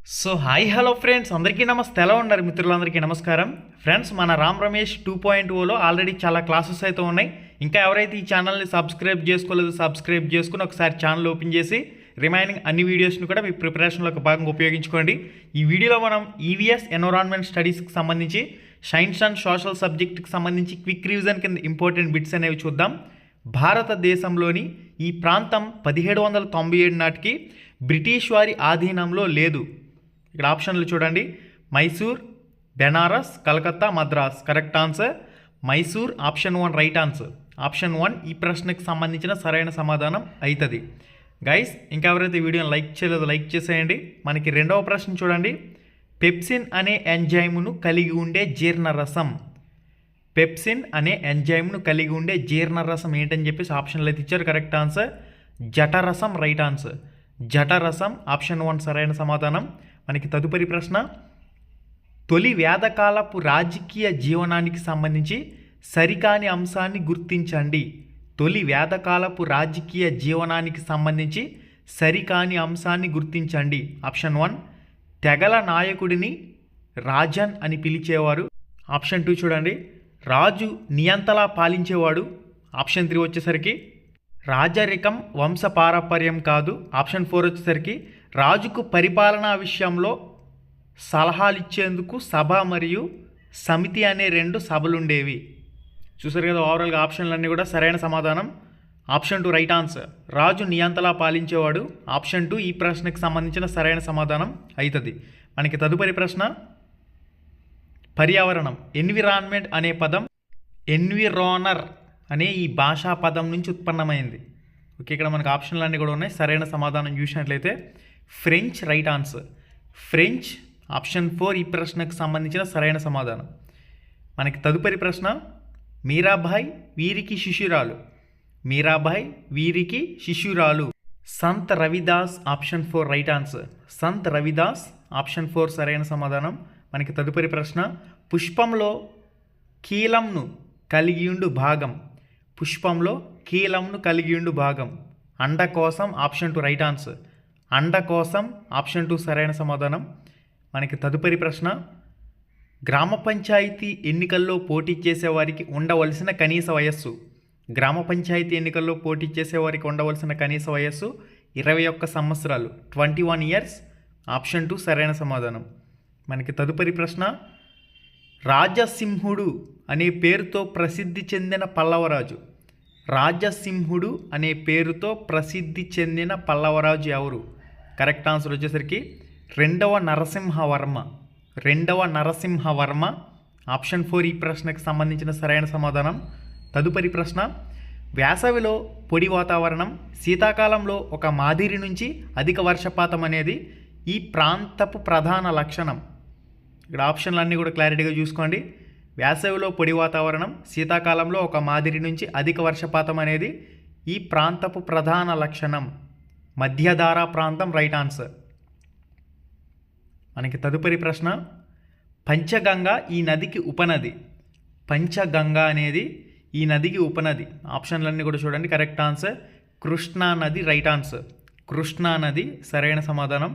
So hi hello friends, అందరికీ నమస్తే. ఎలా ఉన్నారు మిత్రులందరికీ నమస్కారం. ఫ్రెండ్స్, మన రామ్ రమేష్ 2.0లో ఆల్రెడీ చాలా క్లాసెస్ అయితే ఉన్నాయి. ఇంకా ఎవరైతే ఈ ఛానల్ని సబ్స్క్రైబ్ చేసుకోలేదు సబ్స్క్రైబ్ చేసుకుని ఒకసారి ఛానల్ ఓపెన్ చేసి రిమైనింగ్ అన్ని వీడియోస్ని కూడా మీ ప్రిపరేషన్లో ఒక భాగంగా ఉపయోగించుకోండి. ఈ వీడియోలో మనం ఈవీఎస్ ఎన్విరాన్మెంట్ స్టడీస్కి సంబంధించి సైన్స్ అండ్ సోషల్ సబ్జెక్ట్కి సంబంధించి క్విక్ రివిజన్ కింద ఇంపార్టెంట్ బిట్స్ అనేవి చూద్దాం. భారతదేశంలోని ఈ ప్రాంతం 1797 నాటికి బ్రిటిష్ వారి ఆధీనంలో లేదు. ఇక్కడ ఆప్షన్లు చూడండి: Mysore, Benares, Calcutta, Madras. Correct answer Mysore. Option 1 right answer. Option 1 ఈ ప్రశ్నకు సంబంధించిన సరైన సమాధానం అవుతుంది. గైస్, ఇంకా ఎవరైతే వీడియోని లైక్ చేయలేదో లైక్ చేసేయండి. మనకి రెండవ ప్రశ్న చూడండి: పెప్సిన్ అనే ఎంజైమ్ను కలిగి ఉండే జీర్ణరసం. పెప్సిన్ అనే ఎంజైమ్ను కలిగి ఉండే జీర్ణరసం ఏంటని చెప్పేసి ఆప్షన్లు అయితే ఇచ్చారు. కరెక్ట్ ఆన్సర్ జఠరసం. రైట్ ఆన్సర్ జఠరసం. ఆప్షన్ 1 సరైన సమాధానం. మనకి తదుపరి ప్రశ్న: తొలి వేదకాలపు రాజకీయ జీవనానికి సంబంధించి సరికాని అంశాన్ని గుర్తించండి. తొలి వేదకాలపు రాజకీయ జీవనానికి సంబంధించి సరికాని అంశాన్ని గుర్తించండి. ఆప్షన్ 1 తెగల నాయకుడిని రాజన్ అని పిలిచేవారు. ఆప్షన్ 2 చూడండి: రాజు నియంతలా పాలించేవాడు. ఆప్షన్ 3 వచ్చేసరికి రాజరికం వంశపారపర్యం కాదు. ఆప్షన్ 4 వచ్చేసరికి రాజుకు పరిపాలనా విషయంలో సలహాలు ఇచ్చేందుకు సభ మరియు సమితి అనే 2 సభలుండేవి. చూసారు కదా, ఓవరాల్గా ఆప్షన్లన్నీ కూడా సరైన సమాధానం. Option 2 right answer. రాజు నియంతలా పాలించేవాడు. ఆప్షన్ 2 ఈ ప్రశ్నకు సంబంధించిన సరైన సమాధానం అవుతుంది. మనకి తదుపరి ప్రశ్న: పర్యావరణం. ఎన్విరాన్మెంట్ అనే పదం ఎన్విరానర్ అనే ఈ భాషా పదం నుంచి ఉత్పన్నమైంది. ఓకే, ఇక్కడ మనకు ఆప్షన్లు అన్నీ కూడా ఉన్నాయి. సరైన సమాధానం చూసినట్లయితే French. Right answer French. Option 4 ఈ ప్రశ్నకు సంబంధించిన సరైన సమాధానం. మనకి తదుపరి ప్రశ్న: మీరాబాయి వీరికి శిష్యురాలు. మీరాబాయి వీరికి శిష్యురాలు. Sant Ravidas. Option 4 right answer Sant Ravidas. Option 4 సరైన సమాధానం. మనకి తదుపరి ప్రశ్న: పుష్పంలో కీలంను కలిగియుండు భాగం. పుష్పంలో కీలంను కలిగియుండు భాగం అండకోశం. ఆప్షన్ 2 రైట్ ఆన్సర్ అండకోశం. ఆప్షన్ 2 సరైన సమాధానం. మనకి తదుపరి ప్రశ్న: గ్రామ పంచాయతీ ఎన్నికల్లో పోటీ చేసేవారికి ఉండవలసిన కనీస వయస్సు. గ్రామ పంచాయతీ ఎన్నికల్లో పోటీ చేసేవారికి ఉండవలసిన కనీస వయస్సు 21 సంవత్సరాలు. 21 ఇయర్స్. ఆప్షన్ 2 సరైన సమాధానం. మనకి తదుపరి ప్రశ్న: రాజసింహుడు అనే పేరుతో ప్రసిద్ధి చెందిన పల్లవరాజు. రాజసింహుడు అనే పేరుతో ప్రసిద్ధి చెందిన పల్లవరాజు ఎవరు? కరెక్ట్ ఆన్సర్ వచ్చేసరికి 2వ నరసింహవర్మ. 2వ నరసింహవర్మ. ఆప్షన్ 4 ఈ ప్రశ్నకు సంబంధించిన సరైన సమాధానం. తదుపరి ప్రశ్న: వేసవిలో పొడి వాతావరణం, శీతాకాలంలో ఒక మాదిరి నుంచి అధిక వర్షపాతం అనేది ఈ ప్రాంతపు ప్రధాన లక్షణం. ఇక్కడ ఆప్షన్లన్నీ కూడా క్లారిటీగా చూసుకోండి. వేసవిలో పొడి వాతావరణం, శీతాకాలంలో ఒక మాదిరి నుంచి అధిక వర్షపాతం అనేది ఈ ప్రాంతపు ప్రధాన లక్షణం. మధ్యధారా ప్రాంతం. Right answer. మనకి తదుపరి ప్రశ్న: పంచగంగ ఈ నదికి ఉపనది. పంచగంగ అనేది ఈ నదికి ఉపనది. ఆప్షన్లన్నీ కూడా చూడండి. కరెక్ట్ ఆన్సర్ కృష్ణా నది. రైట్ ఆన్సర్ కృష్ణా నది సరైన సమాధానం.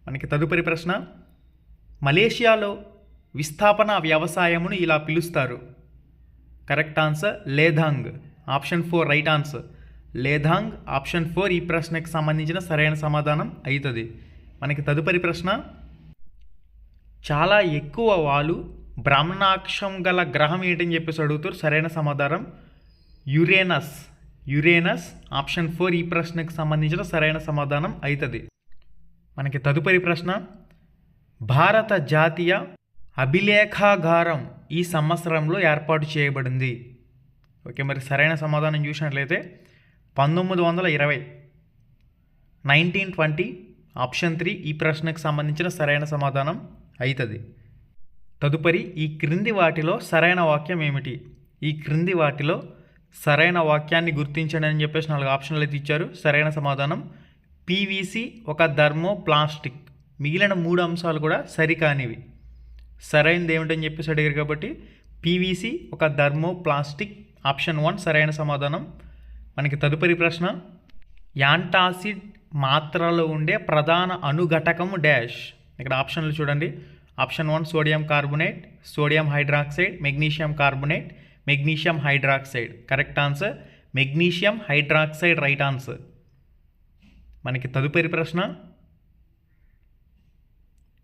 మనకి తదుపరి ప్రశ్న: మలేషియాలో విస్థాపన వ్యవసాయమును ఇలా పిలుస్తారు. కరెక్ట్ ఆన్సర్ లేధాంగ్. ఆప్షన్ 4 రైట్ ఆన్సర్ లేధాంగ్. ఆప్షన్ 4 ఈ ప్రశ్నకు సంబంధించిన సరైన సమాధానం అవుతుంది. మనకి తదుపరి ప్రశ్న: చాలా ఎక్కువ వాలు బ్రాహ్మణాక్షం గల గ్రహం ఏంటని చెప్పేసి అడుగుతారు. సరైన సమాధానం యురేనస్. యురేనస్. ఆప్షన్ 4 ఈ ప్రశ్నకు సంబంధించిన సరైన సమాధానం అవుతుంది. మనకి తదుపరి ప్రశ్న: భారత జాతీయ అభిలేఖాగారం ఈ సంవత్సరంలో ఏర్పాటు చేయబడింది. ఓకే, మరి సరైన సమాధానం చూసినట్లయితే 1920. 1920. ఆప్షన్ 3 ఈ ప్రశ్నకు సంబంధించిన సరైన సమాధానం అవుతుంది. తదుపరి ఈ క్రింది వాటిలో సరైన వాక్యం ఏమిటి? ఈ క్రింది వాటిలో సరైన వాక్యాన్ని గుర్తించండి అని చెప్పేసి 4 ఆప్షన్లు అయితే ఇచ్చారు. సరైన సమాధానం పీవీసీ ఒక థర్మో ప్లాస్టిక్. మిగిలిన 3 అంశాలు కూడా సరికానివి. సరైనది ఏమిటని చెప్పేసి అడిగారు కాబట్టి పీవీసీ ఒక థర్మో ప్లాస్టిక్. ఆప్షన్ 1 సరైన సమాధానం. మనకి తదుపరి ప్రశ్న: యాంటాసిడ్ మాత్రలో ఉండే ప్రధాన అణుఘటకము డాష్. ఇక్కడ ఆప్షన్లు చూడండి. Option 1 sodium carbonate, sodium hydroxide, magnesium carbonate, magnesium hydroxide. Correct answer magnesium hydroxide right answer. మనకి తదుపరి ప్రశ్న,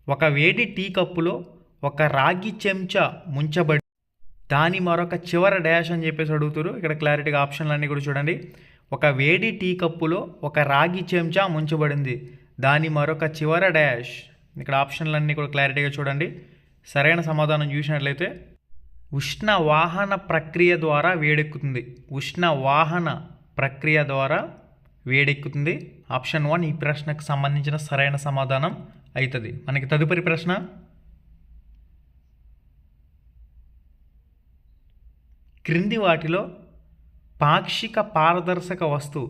ఒక వేడి టీ కప్పులో ఒక రాగి చెంచా ముంచబడి దాని మరొక చివర డాష్ అని చెప్పేసి అడుగుతారు. ఇక్కడ క్లారిటీగా ఆప్షన్లన్నీ కూడా చూడండి. ఒక వేడి టీ కప్పులో ఒక రాగి చెంచా ముంచబడింది, దాని మరొక చివర డాష్. ఇక్కడ ఆప్షన్లన్నీ కూడా క్లారిటీగా చూడండి. సరైన సమాధానం చూసినట్లయితే ఉష్ణ వాహన ప్రక్రియ ద్వారా వేడెక్కుతుంది. ఉష్ణ వాహన ప్రక్రియ ద్వారా వేడెక్కుతుంది. ఆప్షన్ 1 ఈ ప్రశ్నకు సంబంధించిన సరైన సమాధానం అవుతుంది. మనకి తదుపరి ప్రశ్న, క్రింది వాటిలో పాక్షిక పారదర్శక వస్తువు.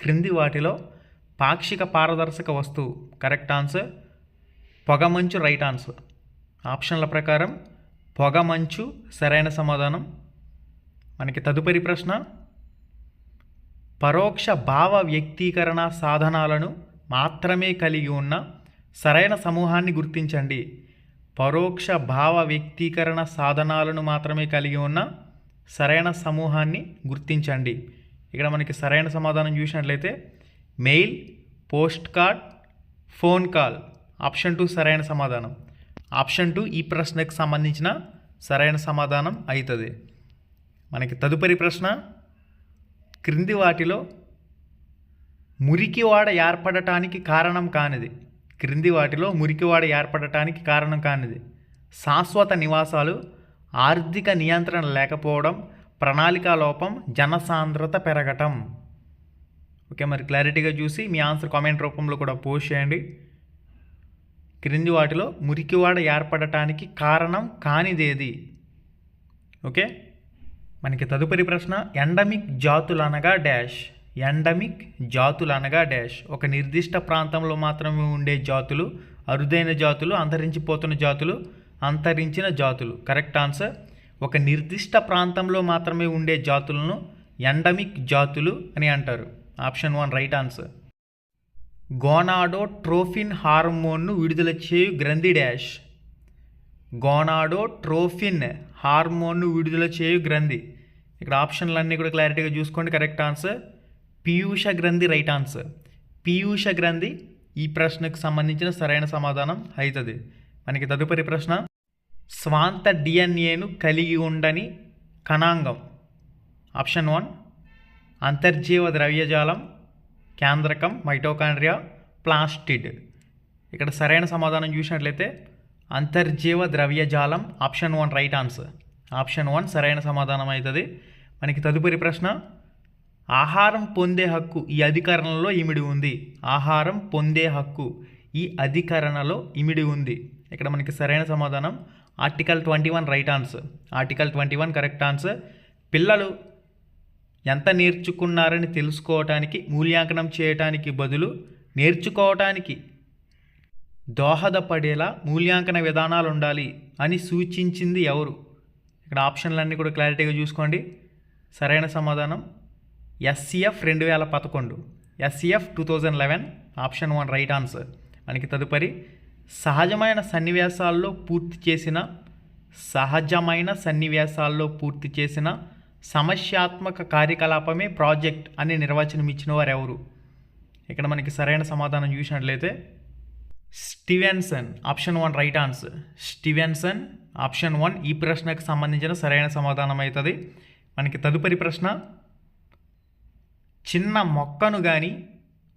క్రింది వాటిలో పాక్షిక పారదర్శక వస్తువు. కరెక్ట్ ఆన్సర్ పొగమంచు రైట్ ఆన్సర్. ఆప్షన్ల ప్రకారం పొగమంచు సరైన సమాధానం. మనకి తదుపరి ప్రశ్న, పరోక్ష భావ వ్యక్తీకరణ సాధనాలను మాత్రమే కలిగి ఉన్న సరైన సమూహాన్ని గుర్తించండి. పరోక్ష భావ వ్యక్తీకరణ సాధనాలను మాత్రమే కలిగి ఉన్న సరైన సమూహాన్ని గుర్తించండి. ఇక్కడ మనకి సరైన సమాధానం చూసినట్లయితే mail, post card, phone call. Option 2 సరైన సమాధానం. ఆప్షన్ 2 ఈ ప్రశ్నకు సంబంధించిన సరైన సమాధానం అవుతుంది. మనకి తదుపరి ప్రశ్న, క్రింది వాటిలో మురికివాడ ఏర్పడటానికి కారణం కానిది. క్రింది వాటిలో మురికివాడ ఏర్పడటానికి కారణం కానిది శాశ్వత నివాసాలు, ఆర్థిక నియంత్రణ లేకపోవడం, ప్రణాళికా లోపం, జనసాంద్రత పెరగటం. ఓకే, మరి క్లారిటీగా చూసి మీ ఆన్సర్ కామెంట్ రూపంలో కూడా పోస్ట్ చేయండి. క్రింది వాటిలో మురికివాడ ఏర్పడటానికి కారణం కానిదేది? ఓకే, మనకి తదుపరి ప్రశ్న, ఎండమిక్ జాతులు అనగా డాష్. ఎండమిక్ జాతులు అనగా డాష్. ఒక నిర్దిష్ట ప్రాంతంలో మాత్రమే ఉండే జాతులు, అరుదైన జాతులు, అంతరించిపోతున్న జాతులు, అంతరించిన జాతులు. కరెక్ట్ ఆన్సర్ ఒక నిర్దిష్ట ప్రాంతంలో మాత్రమే ఉండే జాతులను ఎండమిక్ జాతులు అని అంటారు. Option 1 right answer. గోనాడోట్రోఫిన్ హార్మోన్ను విడుదల చేయు గ్రంథి డాష్. గోనాడోట్రోఫిన్ హార్మోన్ను విడుదల చేయు గ్రంథి. ఇక్కడ ఆప్షన్లన్నీ కూడా క్లారిటీగా చూసుకోండి. కరెక్ట్ ఆన్సర్ పీయూష గ్రంథి రైట్ ఆన్సర్. పీయూష గ్రంథి ఈ ప్రశ్నకు సంబంధించిన సరైన సమాధానం అవుతుంది. మనకి తదుపరి ప్రశ్న, స్వాంత డిఎన్ఏను కలిగి ఉండని కణాంగం. ఆప్షన్ 1 అంతర్జీవ ద్రవ్యజాలం, కేంద్రకం, మైటోకాండ్రియా, ప్లాస్టిడ్. ఇక్కడ సరైన సమాధానం చూసినట్లయితే అంతర్జీవ ద్రవ్యజాలం. Option 1 right answer. ఆప్షన్ 1 సరైన సమాధానం అవుతుంది. మనకి తదుపరి ప్రశ్న, ఆహారం పొందే హక్కు ఈ అధికరణలో ఇమిడి ఉంది. ఆహారం పొందే హక్కు ఈ అధికరణలో ఇమిడి ఉంది. ఇక్కడ మనకి సరైన సమాధానం article 21 right answer. Article 21 correct answer. పిల్లలు ఎంత నేర్చుకున్నారని తెలుసుకోవటానికి మూల్యాంకనం చేయటానికి బదులు నేర్చుకోవటానికి దోహదపడేలా మూల్యాంకన విధానాలు ఉండాలి అని సూచించింది ఎవరు? ఇక్కడ ఆప్షన్లన్నీ కూడా క్లారిటీగా చూసుకోండి. సరైన సమాధానం SCF 2011, SCF 2011. Option 1 right answer. మనకి తదుపరి, సహజమైన సన్నివేశాల్లో పూర్తి చేసిన సమస్యాత్మక కార్యకలాపమే ప్రాజెక్ట్ అని నిర్వచనం ఇచ్చిన వారు ఎవరు? ఇక్కడ మనకి సరైన సమాధానం చూసినట్లయితే Stevenson. Option 1 right answer. Stevenson option 1 ఈ ప్రశ్నకు సంబంధించిన సరైన సమాధానం అవుతుంది. మనకి తదుపరి ప్రశ్న, చిన్న మొక్కను కానీ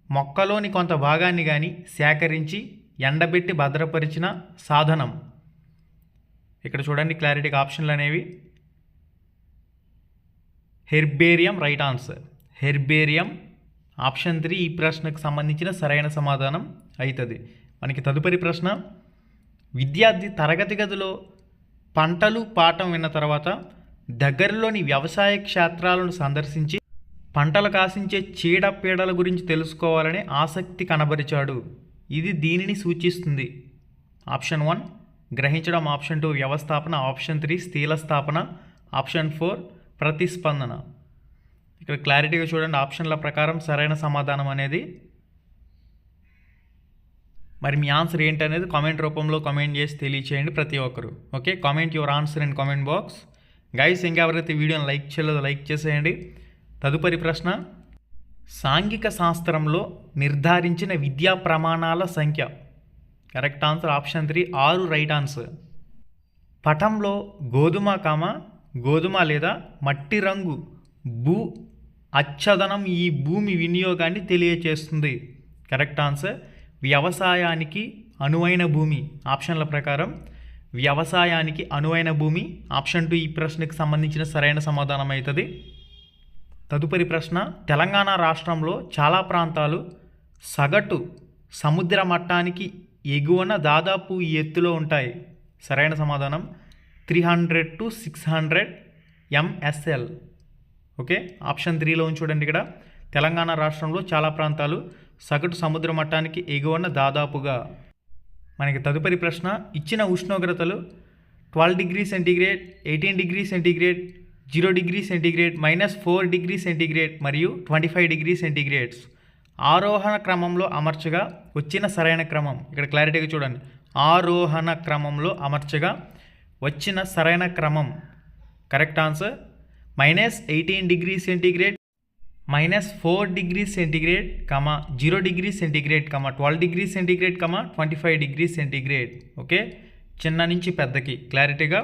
మొక్కలోని కొంత భాగాన్ని కానీ సేకరించి ఎండబెట్టి భద్రపరిచిన సాధనం. ఇక్కడ చూడండి క్లారిటీగా ఆప్షన్లు అనేవి herbarium right answer. Herbarium option 3 ఈ ప్రశ్నకు సంబంధించిన సరైన సమాధానం అవుతుంది. మనకి తదుపరి ప్రశ్న, విద్యార్థి తరగతి గదిలో పంటలు పాఠం విన్న తర్వాత దగ్గరలోని వ్యవసాయ క్షేత్రాలను సందర్శించి పంటలకు ఆశించే చీడపీడల గురించి తెలుసుకోవాలని ఆసక్తి కనబరిచాడు. ఇది దీనిని సూచిస్తుంది. ఆప్షన్ 1 గ్రహించడం, ఆప్షన్ 2 వ్యవస్థాపన, ఆప్షన్ 3 స్థూలస్థాపన, ఆప్షన్ 4 ప్రతిస్పందన. ఇక్కడ క్లారిటీగా చూడండి. ఆప్షన్ల ప్రకారం సరైన సమాధానం అనేది మరి మీ ఆన్సర్ ఏంటనేది కామెంట్ రూపంలో కామెంట్ చేసి తెలియచేయండి ప్రతి ఒక్కరు. Okay, comment your answer in comment box. Guys, ఇంకెవరైతే వీడియోని లైక్ చేయలేదో లైక్ చేసేయండి. తదుపరి ప్రశ్న, సాంఘిక శాస్త్రంలో నిర్ధారించిన విద్యా ప్రమాణాల సంఖ్య. Correct answer option 3 6 right answer. పటంలో గోధుమ లేదా మట్టి రంగు భూ అచ్చదనం ఈ భూమి వినియోగాన్ని తెలియచేస్తుంది. కరెక్ట్ ఆన్సర్ వ్యవసాయానికి అనువైన భూమి. ఆప్షన్ల ప్రకారం వ్యవసాయానికి అనువైన భూమి. ఆప్షన్ 2 ఈ ప్రశ్నకు సంబంధించిన సరైన సమాధానం అవుతుంది. తదుపరి ప్రశ్న, తెలంగాణ రాష్ట్రంలో చాలా ప్రాంతాలు సగటు సముద్ర మట్టానికి ఎగువన దాదాపు ఈ ఎత్తులో ఉంటాయి. సరైన సమాధానం 300 to 600 MSL. ఓకే, ఆప్షన్ 3లో చూడండి. ఇక్కడ తెలంగాణ రాష్ట్రంలో చాలా ప్రాంతాలు సగటు సముద్ర మట్టానికి ఎగువన దాదాపుగా. మనకి తదుపరి ప్రశ్న, ఇచ్చిన ఉష్ణోగ్రతలు 12 degree centigrade, 18 degree centigrade, 0 degree centigrade, -4 degree centigrade మరియు 25 డిగ్రీ సెంటీగ్రేడ్స్ ఆరోహణ క్రమంలో అమర్చగా వచ్చిన సరైన క్రమం. ఇక్కడ క్లారిటీగా చూడండి, ఆరోహణ క్రమంలో అమర్చగా వచ్చిన సరైన క్రమం. Correct answer -18 degree centigrade, -4 degree centigrade, 0 degree centigrade, 12 degree centigrade, 25 degree centigrade. Okay, చిన్న నుంచి పెద్దకి క్లారిటీగా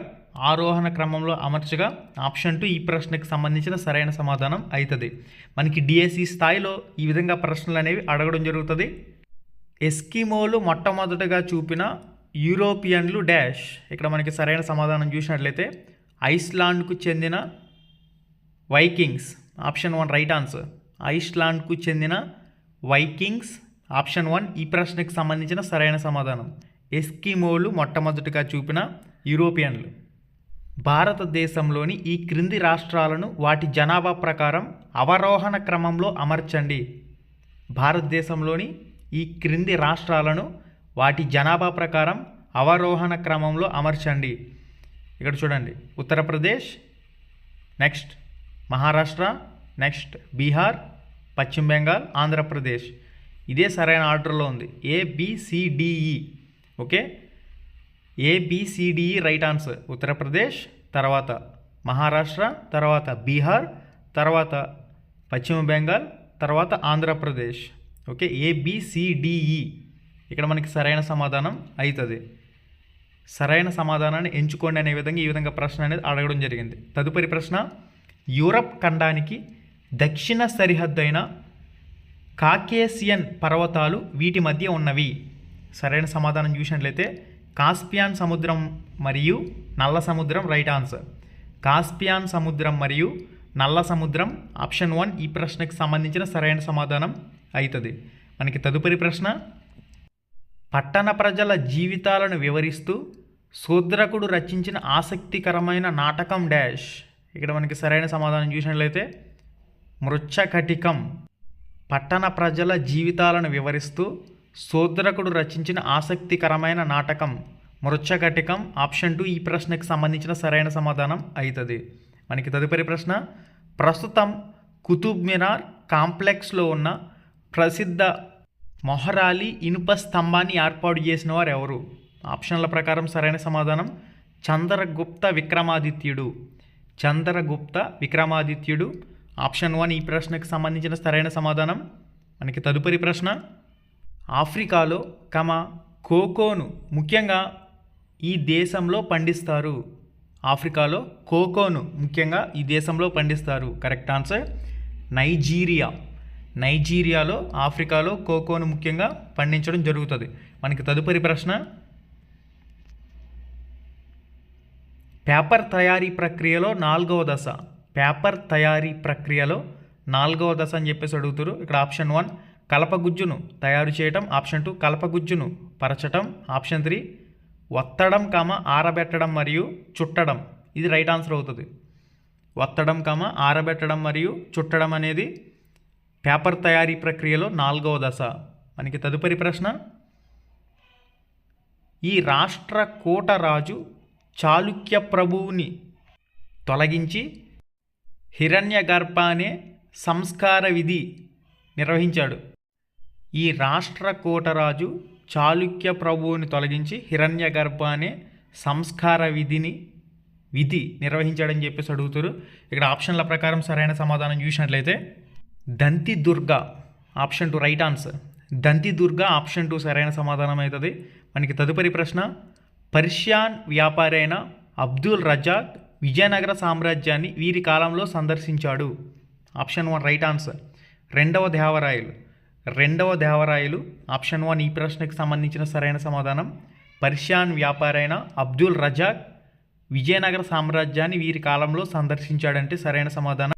ఆరోహణ క్రమంలో అమర్చగా ఆప్షన్ 2 ఈ ప్రశ్నకు సంబంధించిన సరైన సమాధానం అవుతుంది. మనకి డిఎస్సి స్థాయిలో ఈ విధంగా ప్రశ్నలు అనేవి అడగడం జరుగుతుంది. ఎస్కిమోలు మొట్టమొదటగా చూపిన యూరోపియన్లు డాష్. ఇక్కడ మనకి సరైన సమాధానం చూసినట్లయితే ఐస్లాండ్కు చెందిన వైకింగ్స్. Option 1 right answer. ఐస్లాండ్కు చెందిన వైకింగ్స్. ఆప్షన్ 1 ఈ ప్రశ్నకు సంబంధించిన సరైన సమాధానం. ఎస్కిమోలు మొట్టమొదటిగా చూపిన యూరోపియన్లు. భారతదేశంలోని ఈ క్రింది రాష్ట్రాలను వాటి జనాభా ప్రకారం అవరోహణ క్రమంలో అమర్చండి. భారతదేశంలోని ఈ క్రింది రాష్ట్రాలను వాటి జనాభా ప్రకారం అవరోహణ క్రమంలో అమర్చండి. ఇక్కడ చూడండి, ఉత్తరప్రదేశ్, నెక్స్ట్ మహారాష్ట్ర, నెక్స్ట్ బీహార్, పశ్చిమ బెంగాల్, ఆంధ్రప్రదేశ్. ఇదే సరైన ఆర్డర్లో ఉంది, ABCDE. Okay, ABCDE right answer. Uttar Pradesh, తర్వాత మహారాష్ట్ర, తర్వాత బీహార్, తర్వాత పశ్చిమ బెంగాల్, తర్వాత ఆంధ్రప్రదేశ్. ఓకే, ABCDE ఇక్కడ మనకి సరైన సమాధానం అవుతుంది. సరైన సమాధానాన్ని ఎంచుకోండి అనే విధంగా ఈ విధంగా ప్రశ్న అనేది అడగడం జరిగింది. తదుపరి ప్రశ్న, యూరప్ ఖండానికి దక్షిణ సరిహద్దు అయిన కాకేసియన్ పర్వతాలు వీటి మధ్య ఉన్నవి. సరైన సమాధానం చూసినట్లయితే కాస్పియాన్ సముద్రం మరియు నల్ల సముద్రం రైట్ ఆన్సర్. కాస్పియాన్ సముద్రం మరియు నల్ల సముద్రం. ఆప్షన్ 1 ఈ ప్రశ్నకు సంబంధించిన సరైన సమాధానం అవుతుంది. మనకి తదుపరి ప్రశ్న, పట్టణ ప్రజల జీవితాలను వివరిస్తూ శూద్రకుడు రచించిన ఆసక్తికరమైన నాటకం డాష్. ఇక్కడ మనకి సరైన సమాధానం చూసినట్లయితే మృచ్ఛకటికం. పట్టణ ప్రజల జీవితాలను వివరిస్తూ శూద్రకుడు రచించిన ఆసక్తికరమైన నాటకం మృచ్ఛకటికం. ఆప్షన్ 2 ఈ ప్రశ్నకు సంబంధించిన సరైన సమాధానం అవుతుంది. మనకి తదుపరి ప్రశ్న, ప్రస్తుతం కుతుబ్ మినార్ కాంప్లెక్స్లో ఉన్న ప్రసిద్ధ మొహరాలి ఇనుప స్తంభాన్ని ఏర్పాటు చేసిన వారు ఎవరు? ఆప్షన్ల ప్రకారం సరైన సమాధానం చంద్రగుప్త విక్రమాదిత్యుడు. చంద్రగుప్త విక్రమాదిత్యుడు. ఆప్షన్ 1 ఈ ప్రశ్నకు సంబంధించిన సరైన సమాధానం. మనకి తదుపరి ప్రశ్న, ఆఫ్రికాలో కోకోను ముఖ్యంగా ఈ దేశంలో పండిస్తారు. ఆఫ్రికాలో కోకోను ముఖ్యంగా ఈ దేశంలో పండిస్తారు. Correct answer Nigeria. నైజీరియాలో ఆఫ్రికాలో కోకోను ముఖ్యంగా పండించడం జరుగుతుంది. మనకి తదుపరి ప్రశ్న, పేపర్ తయారీ ప్రక్రియలో 4వ దశ. పేపర్ తయారీ ప్రక్రియలో 4వ దశ అని చెప్పేసి అడుగుతారు. ఇక్కడ ఆప్షన్ 1 కలపగుజ్జును తయారు చేయటం. ఆప్షన్ 2 కలపగుజ్జును పరచటం. ఆప్షన్ 3 వత్తడం, ఆరబెట్టడం మరియు చుట్టడం. ఇది రైట్ ఆన్సర్ అవుతుంది. వత్తడం, ఆరబెట్టడం మరియు చుట్టడం అనేది పేపర్ తయారీ ప్రక్రియలో 4వ దశ. మనకి తదుపరి ప్రశ్న, ఈ రాష్ట్రకూటరాజు చాళుక్య ప్రభువుని తొలగించి హిరణ్యగర్భ అనే సంస్కార విధి నిర్వహించాడు. ఈ రాష్ట్రకూటరాజు చాళుక్య ప్రభువుని తొలగించి హిరణ్యగర్భ అనే సంస్కార విధి నిర్వహించాడని చెప్పేసి అడుగుతారు. ఇక్కడ ఆప్షన్ల ప్రకారం సరైన సమాధానం చూసినట్లయితే Danti Durga option 2 right answer. Danti Durga option 2 సరైన సమాధానం అవుతుంది. మనకి తదుపరి ప్రశ్న, పర్షియన్ వ్యాపారి అయిన అబ్దుల్ రజాక్ విజయనగర సామ్రాజ్యాన్ని వీరి కాలంలో సందర్శించాడు. Option 1 right answer. రెండవ దేవరాయలు ఆప్షన్ 1 ఈ ప్రశ్నకు సంబంధించిన సరైన సమాధానం. పర్షియన్ వ్యాపారి అయిన అబ్దుల్ రజాక్ విజయనగర సామ్రాజ్యాన్ని వీరి కాలంలో సందర్శించాడంటే సరైన సమాధానం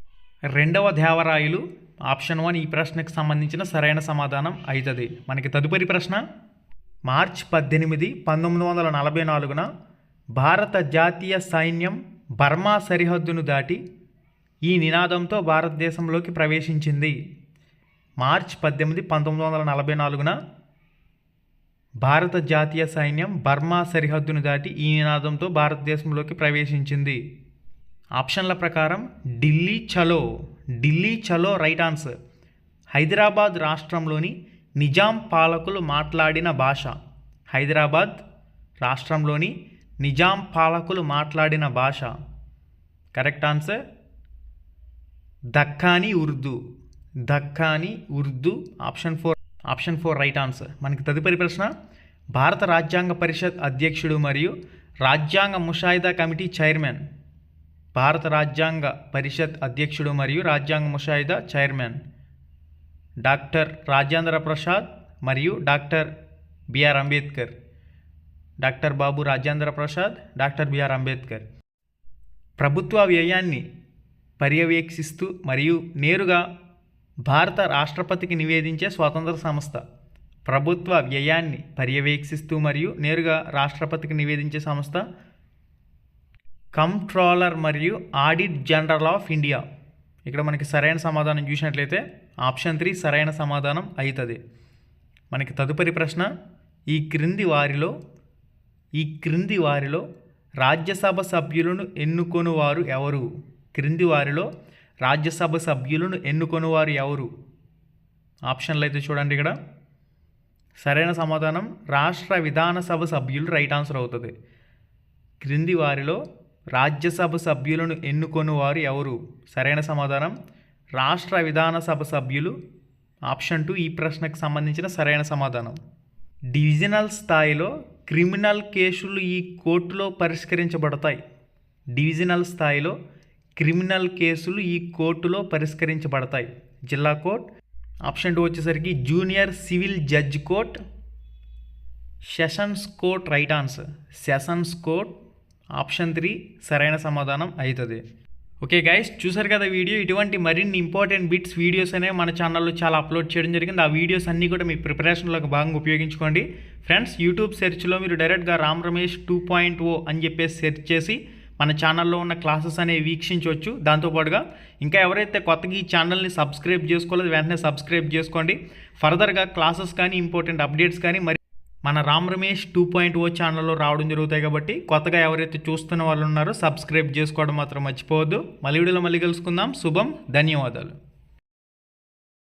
రెండవ దేవరాయలు. ఆప్షన్ 1 ఈ ప్రశ్నకు సంబంధించిన సరైన సమాధానం అవుతుంది. మనకి తదుపరి ప్రశ్న, మార్చ్ 18, 1944న భారత జాతీయ సైన్యం బర్మా సరిహద్దును దాటి ఈ నినాదంతో భారతదేశంలోకి ప్రవేశించింది. మార్చ్ 18, 1944న భారత జాతీయ సైన్యం బర్మా సరిహద్దును దాటి ఈ నినాదంతో భారతదేశంలోకి ప్రవేశించింది. ఆప్షన్ల ప్రకారం ఢిల్లీ చలో రైట్ ఆన్సర్. హైదరాబాద్ రాష్ట్రంలోని నిజాం పాలకులు మాట్లాడిన భాష. హైదరాబాద్ రాష్ట్రంలోని నిజాం పాలకులు మాట్లాడిన భాష. Correct answer Dakhani Urdu. Option 4 right answer. మనకి తదుపరి ప్రశ్న, భారత రాజ్యాంగ పరిషత్ అధ్యక్షుడు మరియు రాజ్యాంగ ముషాయిదా కమిటీ చైర్మన్. భారత రాజ్యాంగ పరిషత్ అధ్యక్షుడు మరియు రాజ్యాంగ ముషాయిదా చైర్మన్ డాక్టర్ రాజేంద్ర ప్రసాద్ మరియు doctor BR Ambedkar. Doctor Babu Rajendra Prasad, doctor BR Ambedkar. ప్రభుత్వ వ్యయాన్ని పర్యవేక్షిస్తూ మరియు నేరుగా భారత రాష్ట్రపతికి నివేదించే స్వతంత్ర సంస్థ. ప్రభుత్వ వ్యయాన్ని పర్యవేక్షిస్తూ మరియు నేరుగా రాష్ట్రపతికి నివేదించే సంస్థ కంట్రోలర్ మరియు ఆడిట్ జనరల్ ఆఫ్ ఇండియా. ఇక్కడ మనకి సరైన సమాధానం చూసినట్లయితే ఆప్షన్ 3 సరైన సమాధానం అవుతుంది. మనకి తదుపరి ప్రశ్న, ఈ క్రింది వారిలో రాజ్యసభ సభ్యులను ఎన్నుకొనువారు ఎవరు? క్రింది వారిలో రాజ్యసభ సభ్యులను ఎన్నుకొనువారు ఎవరు? ఆప్షన్లు అయితే చూడండి. ఇక్కడ సరైన సమాధానం రాష్ట్ర విధానసభ సభ్యులు రైట్ ఆన్సర్ అవుతుంది. క్రింది వారిలో రాజ్యసభ సభ్యులను ఎన్నుకొనువారు ఎవరు? సరైన సమాధానం రాష్ట్ర విధానసభ సభ్యులు. ఆప్షన్ 2 ఈ ప్రశ్నకు సంబంధించిన సరైన సమాధానం. డివిజనల్ స్థాయిలో క్రిమినల్ కేసులు ఈ కోర్టులో పరిష్కరించబడతాయి. డివిజనల్ స్థాయిలో క్రిమినల్ కేసులు ఈ కోర్టులో పరిష్కరించబడతాయి. జిల్లా కోర్ట్. ఆప్షన్ 2 వచ్చేసరికి junior civil judge court. Sessions court right answer. Sessions court. Option 3 సరైన సమాధానం అవుతుంది. ఓకే గైస్, చూసారు కదా వీడియో. ఇటువంటి మరిన్ని ఇంపార్టెంట్ బిట్స్ వీడియోస్ అనేవి మన ఛానల్లో చాలా అప్లోడ్ చేయడం జరిగింది. ఆ వీడియోస్ అన్నీ కూడా మీ ప్రిపరేషన్లోకి భాగంగా ఉపయోగించుకోండి. ఫ్రెండ్స్, యూట్యూబ్ సెర్చ్లో మీరు డైరెక్ట్గా రామ్ రమేష్ 2.0 అని చెప్పేసి సెర్చ్ చేసి మన ఛానల్లో ఉన్న క్లాసెస్ అనేవి వీక్షించవచ్చు. దాంతోపాటుగా ఇంకా ఎవరైతే కొత్తగా ఈ ఛానల్ని సబ్స్క్రైబ్ చేసుకోలేదో వెంటనే సబ్స్క్రైబ్ చేసుకోండి. ఫర్దర్గా క్లాసెస్ కానీ ఇంపార్టెంట్ అప్డేట్స్ కానీ మరి మన రామ్ రమేష్ 2.0 ఛానల్లో రావడం జరుగుతాయి. కాబట్టి కొత్తగా ఎవరైతే చూస్తున్న వాళ్ళు ఉన్నారో సబ్స్క్రైబ్ చేసుకోవడం మాత్రం మర్చిపోవద్దు. మళ్ళీ వీడియోలో మళ్ళీ కలుసుకుందాం. శుభం. ధన్యవాదాలు.